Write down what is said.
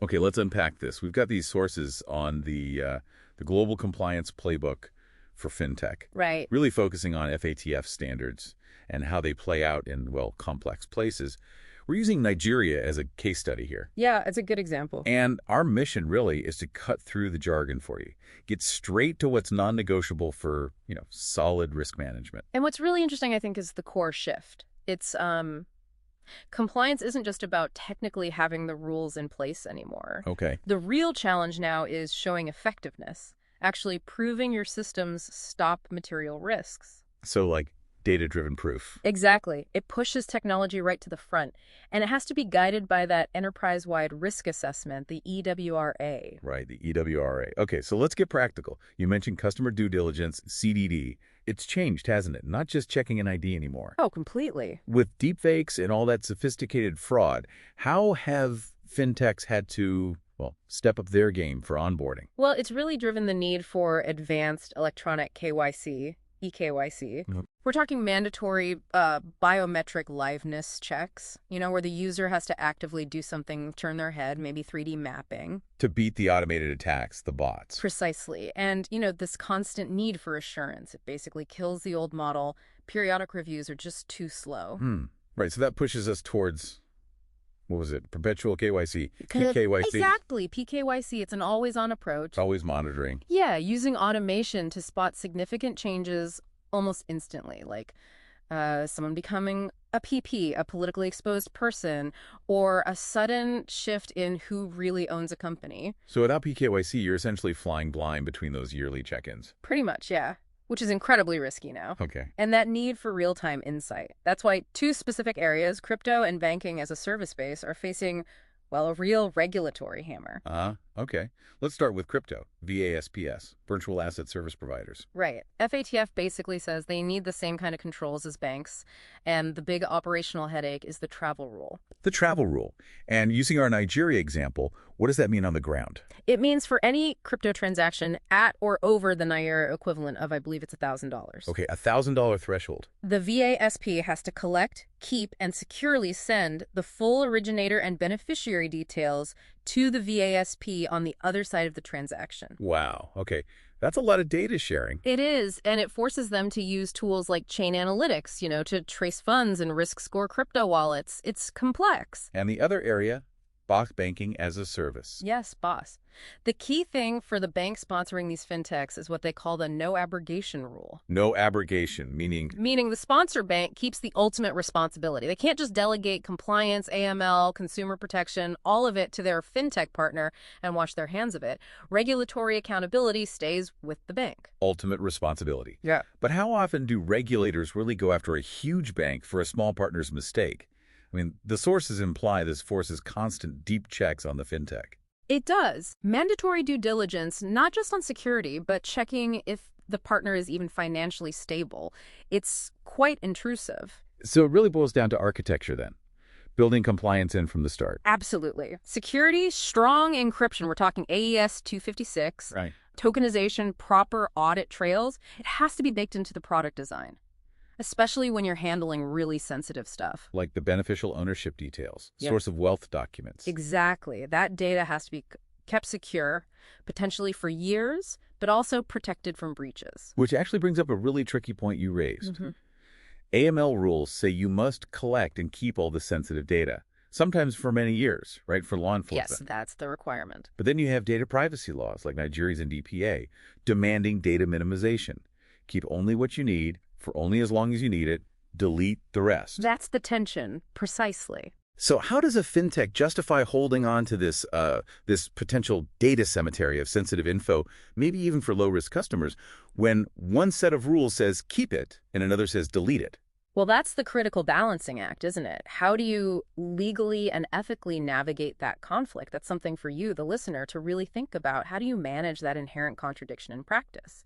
Okay, let's unpack this. We've got these sources on the Global Compliance Playbook for FinTech, Right. really focusing on FATF standards and how they play out in, well, complex places. We're using Nigeria as a case study here. Yeah, it's a good example. And our mission really is to cut through the jargon for you, get straight to what's non-negotiable for, solid risk management. And what's really interesting, I think, is the core shift. It's compliance isn't just about technically having the rules in place anymore. Okay. The real challenge now is showing effectiveness, actually proving your systems stop material risks. So like data-driven proof. Exactly. It pushes technology right to the front, and it has to be guided by that enterprise-wide risk assessment, the EWRA. Right, the EWRA. Okay, so let's get practical. You mentioned customer due diligence, CDD. It's changed, hasn't it? Not just checking an ID anymore. Oh, completely. With deepfakes and all that sophisticated fraud, how have fintechs had to, well, step up their game for onboarding? Well, it's really driven the need for advanced electronic KYC, pKYC. Yep. We're talking mandatory biometric liveness checks, where the user has to actively do something, turn their head, maybe 3D mapping. To beat the automated attacks, the bots. Precisely. And, this constant need for assurance, it basically kills the old model. Periodic reviews are just too slow. Right, so that pushes us towards, what was it, Perpetual KYC, pKYC? Exactly, pKYC. It's an always-on approach. Always monitoring. Yeah, using automation to spot significant changes almost instantly, like someone becoming a PP, a politically exposed person, or a sudden shift in who really owns a company. So without pKYC, you're essentially flying blind between those yearly check-ins. Pretty much, yeah. Which is incredibly risky now. Okay. And that need for real-time insight. That's why two specific areas, crypto and banking as a service base, are facing, well, a real regulatory hammer. Okay. Let's start with crypto, VASPS, virtual asset service providers. Right. FATF basically says they need the same kind of controls as banks, and the big operational headache is the travel rule. The travel rule. And using our Nigeria example, what does that mean on the ground? It means for any crypto transaction at or over the Naira equivalent of, I believe it's $1,000. Okay, $1,000 threshold. The VASP has to collect, keep, and securely send the full originator and beneficiary details to the VASP on the other side of the transaction. Wow. Okay. That's a lot of data sharing. It is, and it forces them to use tools like chain analytics, to trace funds and risk score crypto wallets. It's complex. And the other area, box banking as a service. Yes, boss. The key thing for the bank sponsoring these fintechs is what they call the no abrogation rule. No abrogation, meaning? Meaning the sponsor bank keeps the ultimate responsibility. They can't just delegate compliance, AML, consumer protection, all of it to their fintech partner and wash their hands of it. Regulatory accountability stays with the bank. Ultimate responsibility. Yeah. But how often do regulators really go after a huge bank for a small partner's mistake? I mean, the sources imply this forces constant deep checks on the fintech. It does. Mandatory due diligence, not just on security, but checking if the partner is even financially stable. It's quite intrusive. So it really boils down to architecture then, building compliance in from the start. Absolutely. Security, strong encryption. We're talking AES 256. Right. Tokenization, proper audit trails. It has to be baked into the product design, especially when you're handling really sensitive stuff. Like the beneficial ownership details, Yep. source of wealth documents. Exactly. That data has to be kept secure, potentially for years, but also protected from breaches. Which actually brings up a really tricky point you raised. AML rules say you must collect and keep all the sensitive data, sometimes for many years, right, for law enforcement. Yes, that's the requirement. But then you have data privacy laws like Nigeria's NDPA, demanding data minimization. Keep only what you need, for only as long as you need it, delete the rest. That's the tension, precisely. So how does a fintech justify holding on to this potential data cemetery of sensitive info, maybe even for low-risk customers, when one set of rules says keep it and another says delete it? Well, that's the critical balancing act, isn't it? How do you legally and ethically navigate that conflict? That's something for you, the listener, to really think about. How do you manage that inherent contradiction in practice?